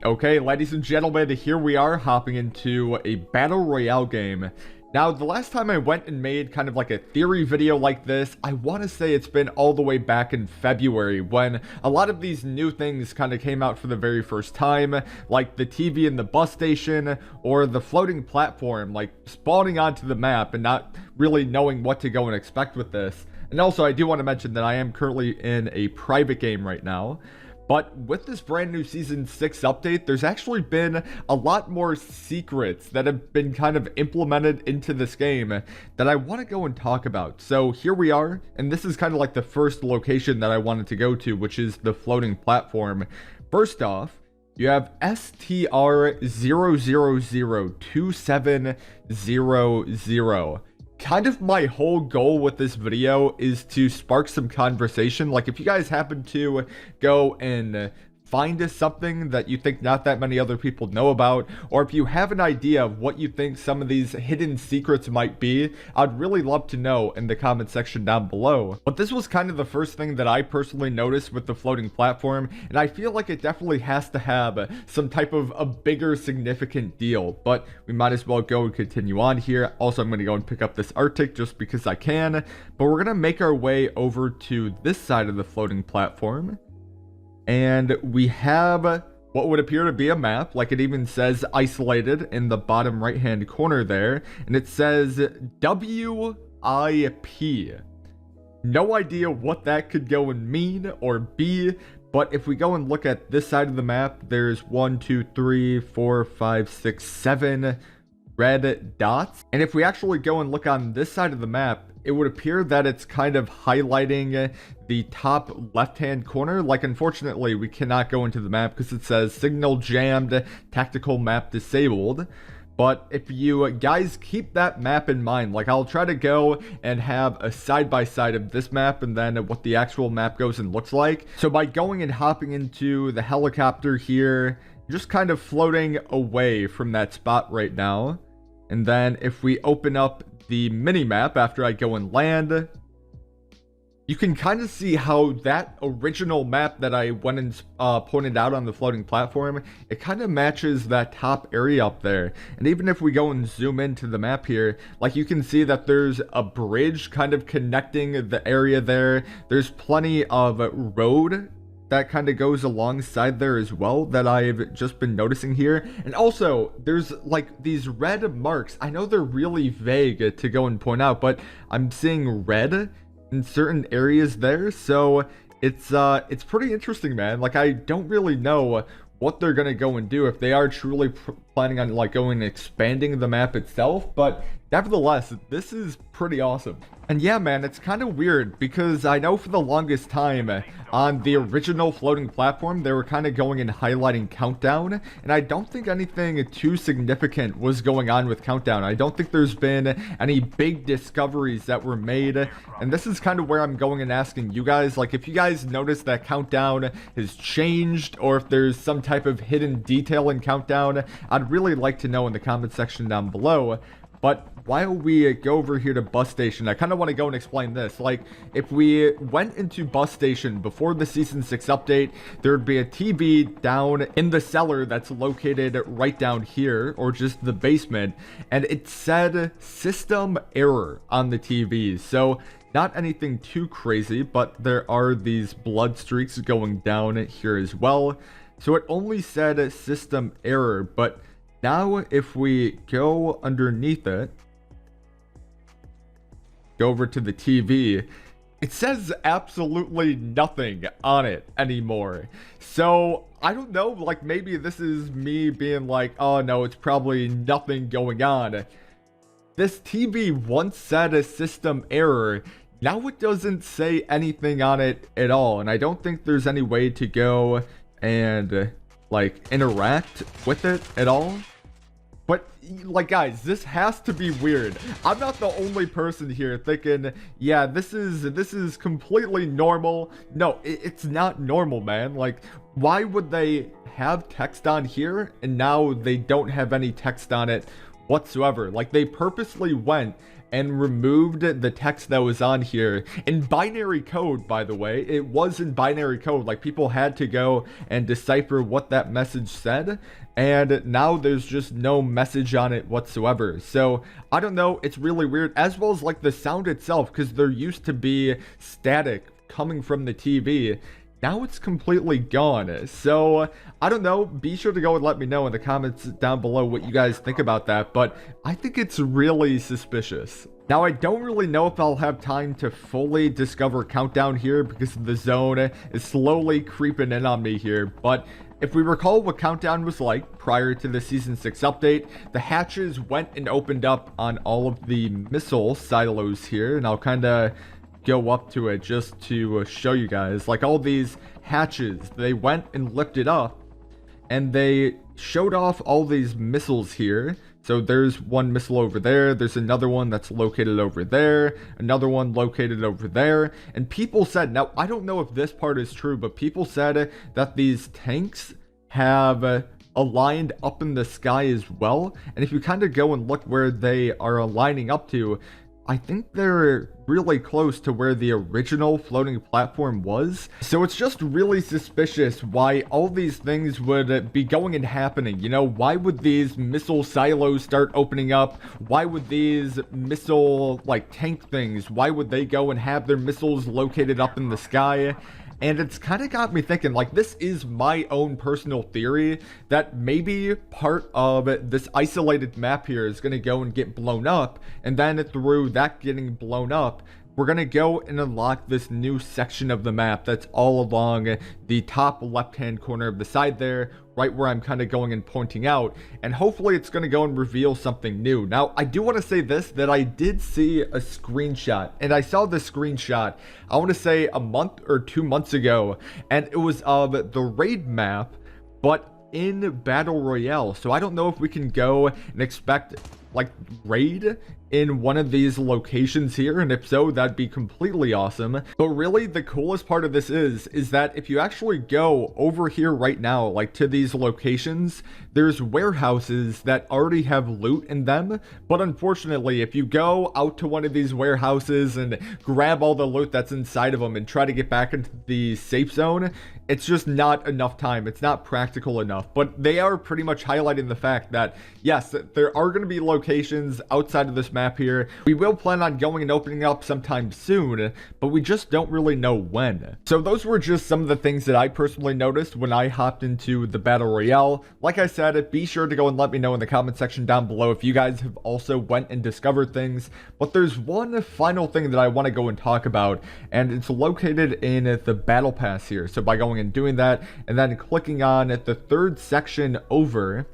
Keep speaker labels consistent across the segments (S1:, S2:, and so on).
S1: Okay, ladies and gentlemen, here we are hopping into a battle royale game. Now, the last time I went and made kind of like a theory video like this, I want to say it's been all the way back in February when a lot of these new things kind of came out for the very first time, like the TV in the bus station or the floating platform, like spawning onto the map and not really knowing what to go and expect with this. And also, I do want to mention that I am currently in a private game right now. But with this brand new Season 6 update, there's actually been a lot more secrets that have been kind of implemented into this game that I want to go and talk about. So here we are, and this is kind of like the first location that I wanted to go to, which is the floating platform. First off, you have STR0002700. Kind of my whole goal with this video is to spark some conversation. Like, if you guys happen to go and find something that you think not that many other people know about, or if you have an idea of what you think some of these hidden secrets might be, I'd really love to know in the comment section down below. But this was kind of the first thing that I personally noticed with the floating platform, and I feel like it definitely has to have some type of a bigger significant deal, but we might as well go and continue on here. Also, I'm going to go and pick up this Arctic just because I can, but we're going to make our way over to this side of the floating platform. And we have what would appear to be a map, like it even says isolated in the bottom right hand corner there, and it says WIP. No idea what that could go and mean or be, but if we go and look at this side of the map, there's 1, 2, 3, 4, 5, 6, 7 red dots. And if we actually go and look on this side of the map, it would appear that it's kind of highlighting the top left-hand corner. Like, unfortunately, we cannot go into the map because it says signal jammed, tactical map disabled. But if you guys keep that map in mind, like, I'll try to go and have a side-by-side of this map and then what the actual map goes and looks like. So by going and hopping into the helicopter here, just kind of floating away from that spot right now. And then if we open up the mini-map after I go and land, you can kind of see how that original map that I went and pointed out on the floating platform, it kind of matches that top area up there. And even if we go and zoom into the map here, like, you can see that there's a bridge kind of connecting the area there. There's plenty of road that kind of goes alongside there as well that I've just been noticing here. And also, there's like these red marks. I know they're really vague to go and point out, but I'm seeing red in certain areas there. So it's pretty interesting, man. Like, I don't really know what they're gonna go and do, if they are truly planning on like going and expanding the map itself, but nevertheless, this is pretty awesome. And yeah, man, it's kind of weird because I know for the longest time on the original floating platform, they were kind of going and highlighting Countdown, and I don't think anything too significant was going on with Countdown. I don't think there's been any big discoveries that were made, and this is kind of where I'm going and asking you guys, like, if you guys notice that Countdown has changed, or if there's some type of hidden detail in Countdown, I'd really like to know in the comment section down below. But while we go over here to bus station, I kind of want to go and explain this. Like, if we went into bus station before the Season 6 update, there would be a TV down in the cellar that's located right down here, or just the basement, and it said system error on the TV. So not anything too crazy, but there are these blood streaks going down here as well. So it only said system error, but now if we go underneath it, go over to the TV, it says absolutely nothing on it anymore. So I don't know, like, maybe this is me being like, oh no, it's probably nothing going on. This TV once said a system error. Now it doesn't say anything on it at all, and I don't think there's any way to go and like interact with it at all. But like, guys, this has to be weird. I'm not the only person here thinking, yeah, this is completely normal. No, it's not normal, man. Like, why would they have text on here and now they don't have any text on it whatsoever? Like, they purposely went and removed the text that was on here in binary code, by the way. It was in binary code, like people had to go and decipher what that message said, and now there's just no message on it whatsoever. So I don't know, it's really weird, as well as like the sound itself, because there used to be static coming from the TV. Now it's completely gone. So I don't know, be sure to go and let me know in the comments down below what you guys think about that, but I think it's really suspicious. Now, I don't really know if I'll have time to fully discover Countdown here because the zone is slowly creeping in on me here, but if we recall what Countdown was like prior to the Season 6 update, the hatches went and opened up on all of the missile silos here, and I'll kind of go up to it just to show you guys. Like all these hatches, they went and lifted up, and they showed off all these missiles here. So there's one missile over there, there's another one that's located over there, another one located over there, and people said, now I don't know if this part is true, but people said that these tanks have aligned up in the sky as well, and if you kind of go and look where they are aligning up to, I think they're really close to where the original floating platform was. So it's just really suspicious why all these things would be going and happening. You know, why would these missile silos start opening up? Why would these missile, like, tank things, why would they go and have their missiles located up in the sky? And it's kind of got me thinking, like, this is my own personal theory that maybe part of this isolated map here is going to go and get blown up. And then through that getting blown up, we're going to go and unlock this new section of the map that's all along the top left-hand corner of the side there, right where I'm kind of going and pointing out, and hopefully it's going to go and reveal something new. Now, I do want to say this, that I did see a screenshot, and I saw this screenshot, I want to say a month or 2 months ago, and it was of the raid map, but in Battle Royale. So I don't know if we can go and expect like raid in one of these locations here, and if so, that'd be completely awesome. But really the coolest part of this is that if you actually go over here right now, like to these locations, there's warehouses that already have loot in them. But unfortunately, if you go out to one of these warehouses and grab all the loot that's inside of them and try to get back into the safe zone, it's just not enough time. It's not practical enough. But they are pretty much highlighting the fact that yes, there are going to be locations outside of this map here. We will plan on going and opening up sometime soon, but we just don't really know when. So those were just some of the things that I personally noticed when I hopped into the Battle Royale. Like I said, be sure to go and let me know in the comment section down below if you guys have also went and discovered things. But there's one final thing that I want to go and talk about, and it's located in the Battle Pass here. So by going and doing that, and then clicking on the third section over,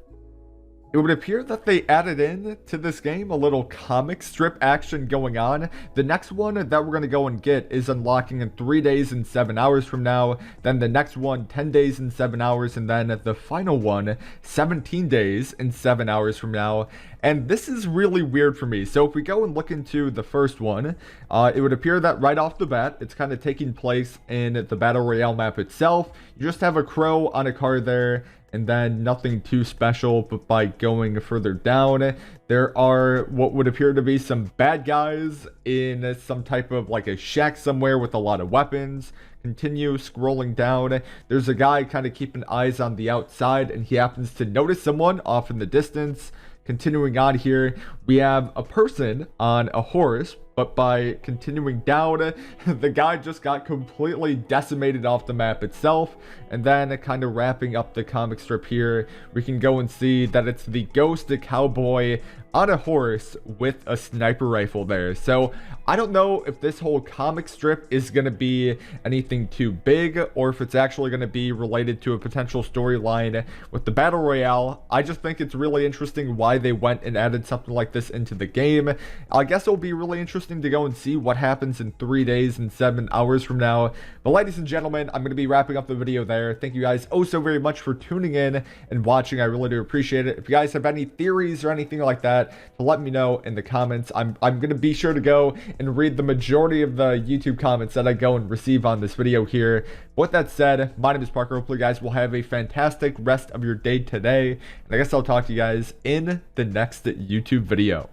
S1: it would appear that they added in to this game a little comic strip action going on. The next one that we're going to go and get is unlocking in 3 days and 7 hours from now. Then the next one, 10 days and 7 hours. And then the final one, 17 days and 7 hours from now. And this is really weird for me. So if we go and look into the first one, it would appear that right off the bat, it's kind of taking place in the Battle Royale map itself. You just have a crow on a car there, and then nothing too special. But by going further down, there are what would appear to be some bad guys in some type of like a shack somewhere with a lot of weapons. Continue scrolling down, there's a guy kind of keeping eyes on the outside, and he happens to notice someone off in the distance. Continuing on here, we have a person on a horse, but by continuing down, the guy just got completely decimated off the map itself. And then kind of wrapping up the comic strip here, we can go and see that it's the ghost cowboy on a horse with a sniper rifle there. So I don't know if this whole comic strip is going to be anything too big, or if it's actually going to be related to a potential storyline with the Battle Royale. I just think it's really interesting why they went and added something like this into the game. I guess it'll be really interesting to go and see what happens in 3 days and 7 hours from now. But ladies and gentlemen, I'm going to be wrapping up the video there. Thank you guys oh so very much for tuning in and watching. I really do appreciate it. If you guys have any theories or anything like that, to let me know in the comments. I'm going to be sure to go and read the majority of the YouTube comments that I go and receive on this video here. With that said, my name is Parker. Hopefully you guys will have a fantastic rest of your day today, and I guess I'll talk to you guys in the next YouTube video.